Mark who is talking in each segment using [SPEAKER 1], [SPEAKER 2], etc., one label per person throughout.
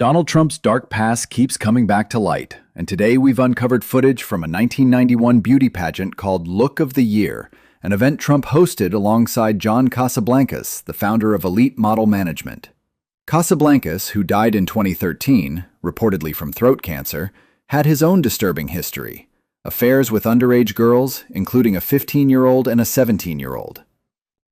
[SPEAKER 1] Donald Trump's dark past keeps coming back to light, and today we've uncovered footage from a 1991 beauty pageant called Look of the Year, an event Trump hosted alongside John Casablancas, the founder of Elite Model Management. Casablancas, who died in 2013, reportedly from throat cancer, had his own disturbing history: affairs with underage girls, including a 15-year-old and a 17-year-old.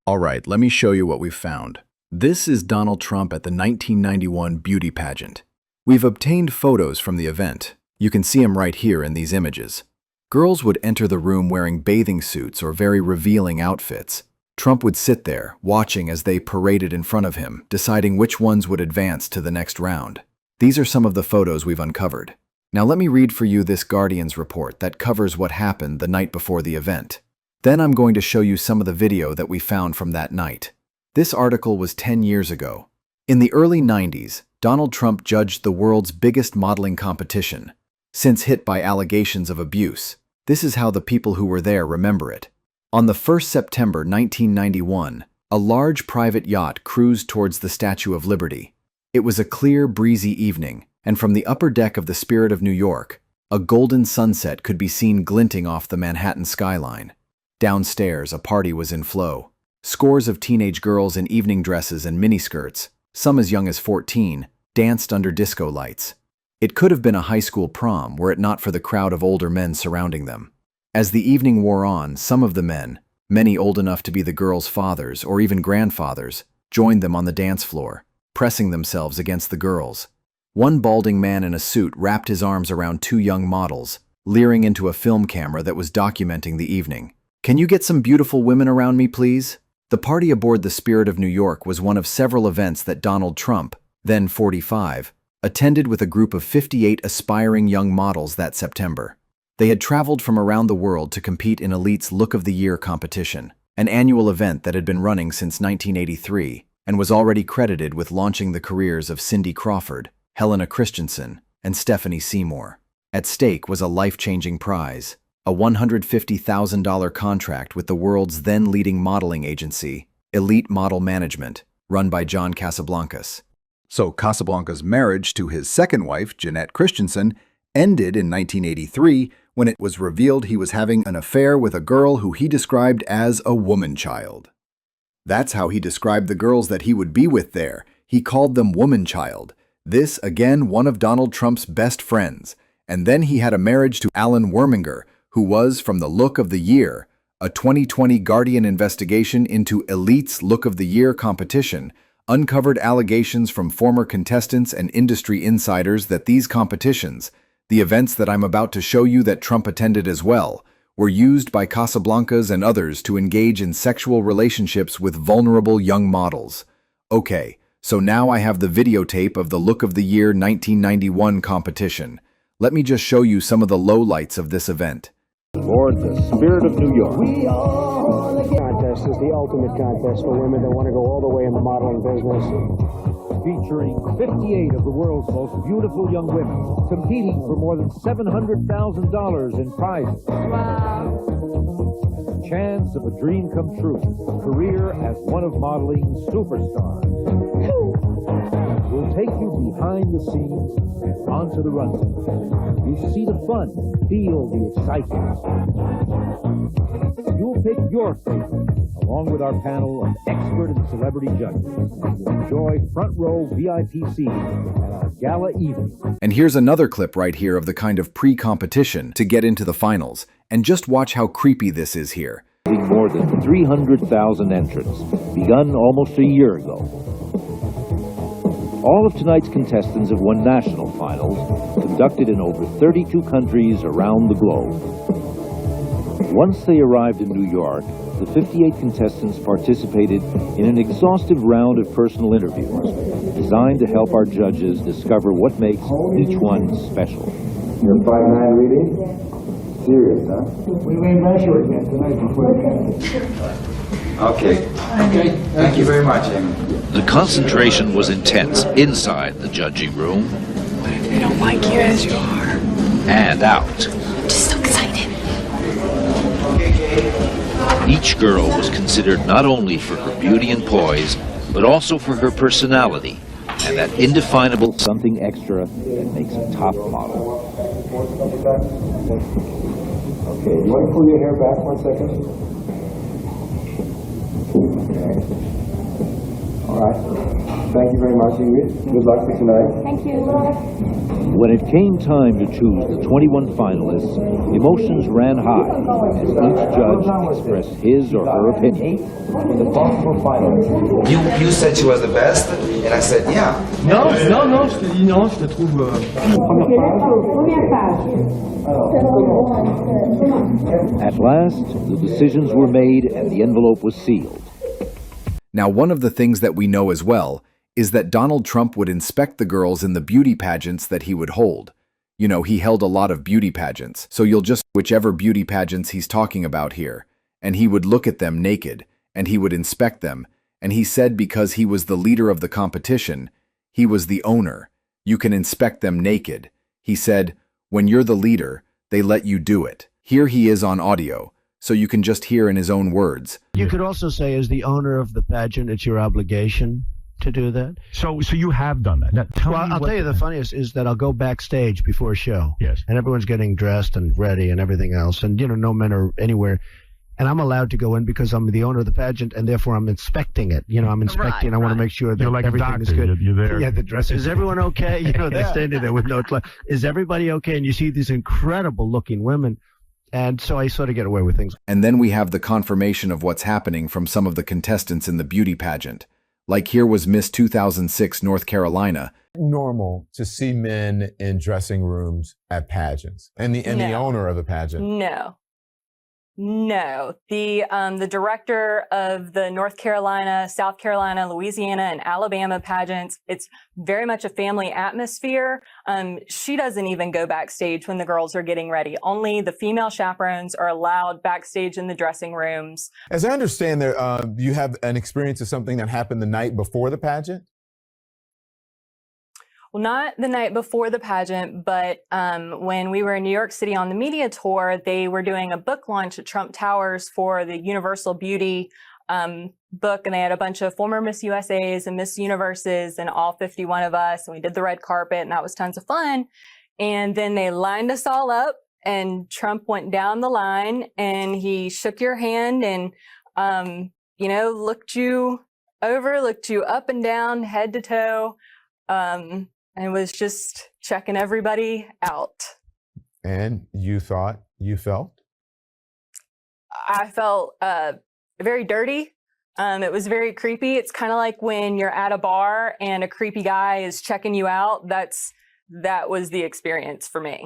[SPEAKER 1] All right, let me show you what we've found. This is Donald Trump at the 1991 beauty pageant. We've obtained photos from the event. You can see him right here in these images. Girls would enter the room wearing bathing suits or very revealing outfits. Trump would sit there, watching as they paraded in front of him, deciding which ones would advance to the next round. These are some of the photos we've uncovered. Now let me read for you this Guardian's report that covers what happened the night before the event. Then I'm going to show you some of the video that we found from that night. This article was 10 years ago. In the early 90s, Donald Trump judged the world's biggest modeling competition. Since hit by allegations of abuse, this is how the people who were there remember it. On the 1st September 1991, a large private yacht cruised towards the Statue of Liberty. It was a clear, breezy evening, and from the upper deck of the Spirit of New York, a golden sunset could be seen glinting off the Manhattan skyline. Downstairs, a party was in flow. Scores of teenage girls in evening dresses and miniskirts, some as young as 14, danced under disco lights. It could have been a high school prom were it not for the crowd of older men surrounding them. As the evening wore on, some of the men, many old enough to be the girls' fathers or even grandfathers, joined them on the dance floor, pressing themselves against the girls. One balding man in a suit wrapped his arms around two young models, leering into a film camera that was documenting the evening. "Can you get some beautiful women around me, please?" The party aboard the Spirit of New York was one of several events that Donald Trump, then 45, attended with a group of 58 aspiring young models that September. They had traveled from around the world to compete in Elite's Look of the Year competition, an annual event that had been running since 1983 and was already credited with launching the careers of Cindy Crawford, Helena Christensen, and Stephanie Seymour. At stake was a life-changing prize: a $150,000 contract with the world's then leading modeling agency, Elite Model Management, run by John Casablancas. So Casablancas' marriage to his second wife, Jeanette Christensen, ended in 1983 when it was revealed he was having an affair with a girl who he described as a woman-child. That's how he described the girls that he would be with there. He called them woman-child. This, again, one of Donald Trump's best friends. And then he had a marriage to Alan Werminger, who was, from the Look of the Year, a 2020 Guardian investigation into Elite's Look of the Year competition, uncovered allegations from former contestants and industry insiders that these competitions, the events that I'm about to show you that Trump attended as well, were used by Casablancas and others to engage in sexual relationships with vulnerable young models. Okay, so now I have the videotape of the Look of the Year 1991 competition. Let me just show you some of the lowlights of this event.
[SPEAKER 2] Aboard the Spirit of New York.
[SPEAKER 3] Contest is the ultimate contest for women that want to go all the way in the modeling business.
[SPEAKER 2] Featuring 58 of the world's most beautiful young women, competing for more than $700,000 in prizes.
[SPEAKER 4] Wow.
[SPEAKER 2] The chance of a dream come true, a career as one of modeling's superstars. We'll take you behind the scenes and onto the runway. You see the fun, feel the excitement. You'll pick your favorite, along with our panel of expert and celebrity judges. Enjoy front row VIP seating at our gala evening.
[SPEAKER 1] And here's another clip right here of the kind of pre-competition to get into the finals. And just watch how creepy this is here.
[SPEAKER 2] More than 300,000 entrants, begun almost a year ago. All of tonight's contestants have won national finals, conducted in over 32 countries around the globe. Once they arrived in New York, the 58 contestants participated in an exhaustive round of personal interviews, designed to help our judges discover what makes each one special.
[SPEAKER 5] Your 5'9" reading? Serious, huh?
[SPEAKER 3] We measure again tonight before the
[SPEAKER 5] Okay. Thank you very much, Amy.
[SPEAKER 6] The concentration was intense inside the judging room.
[SPEAKER 4] What if they don't like you as you are?
[SPEAKER 6] And out.
[SPEAKER 4] I'm just so excited.
[SPEAKER 6] Each girl was considered not only for her beauty and poise, but also for her personality and that indefinable
[SPEAKER 2] something extra that makes a top model.
[SPEAKER 5] Okay, you want to pull your hair back 1 second? Okay. All right. Thank you very much, Ingrid. Good luck for tonight.
[SPEAKER 4] Thank you.
[SPEAKER 2] When it came time to choose the 21 finalists, emotions ran high as each judge expressed his or her opinion.
[SPEAKER 5] The possible finalists.
[SPEAKER 7] You said she was the best, and I said, yeah.
[SPEAKER 8] Non, je te dis non, je te trouve...
[SPEAKER 2] At last, the decisions were made and the envelope was sealed.
[SPEAKER 1] Now, one of the things that we know as well is that Donald Trump would inspect the girls in the beauty pageants that he would hold. You know, he held a lot of beauty pageants, so you'll just whichever beauty pageants he's talking about here, and he would look at them naked, and he would inspect them, and he said because he was the leader of the competition, he was the owner. You can inspect them naked. He said, when you're the leader, they let you do it. Here he is on audio, so you can just hear in his own words.
[SPEAKER 9] You could also say, as the owner of the pageant, it's your obligation to do that.
[SPEAKER 10] So you have done that. Now,
[SPEAKER 9] I'll tell you the funniest is that I'll go backstage before a show.
[SPEAKER 10] Yes.
[SPEAKER 9] And everyone's getting dressed and ready and everything else. And, you know, no men are anywhere. And I'm allowed to go in because I'm the owner of the pageant, and therefore I'm inspecting it. You know, I'm inspecting. I want to make sure that
[SPEAKER 10] You're like
[SPEAKER 9] everything is
[SPEAKER 10] doctor.
[SPEAKER 9] good.
[SPEAKER 10] You're there.
[SPEAKER 9] Yeah, the dress. Is everyone okay? You know, they're standing there with no clothes. Is everybody okay? And you see these incredible looking women. And so I sort of get away with things.
[SPEAKER 1] And then we have the confirmation of what's happening from some of the contestants in the beauty pageant. Like here was Miss 2006 North Carolina.
[SPEAKER 11] Normal to see men in dressing rooms at pageants and the owner of the pageant.
[SPEAKER 12] No. The director of the North Carolina, South Carolina, Louisiana, and Alabama pageants, it's very much a family atmosphere. She doesn't even go backstage when the girls are getting ready. Only the female chaperones are allowed backstage in the dressing rooms.
[SPEAKER 11] As I understand, you have an experience of something that happened the night before the pageant?
[SPEAKER 12] Well, not the night before the pageant, but when we were in New York City on the media tour, they were doing a book launch at Trump Towers for the Universal Beauty book, and they had a bunch of former Miss USAs and Miss Universes and all 51 of us, and we did the red carpet, and that was tons of fun. And then they lined us all up, and Trump went down the line, and he shook your hand and, you know, looked you over, looked you up and down, head to toe, and was just checking everybody out.
[SPEAKER 11] And you thought you felt?
[SPEAKER 12] I felt very dirty. It was very creepy. It's kind of like when you're at a bar and a creepy guy is checking you out. That was the experience for me.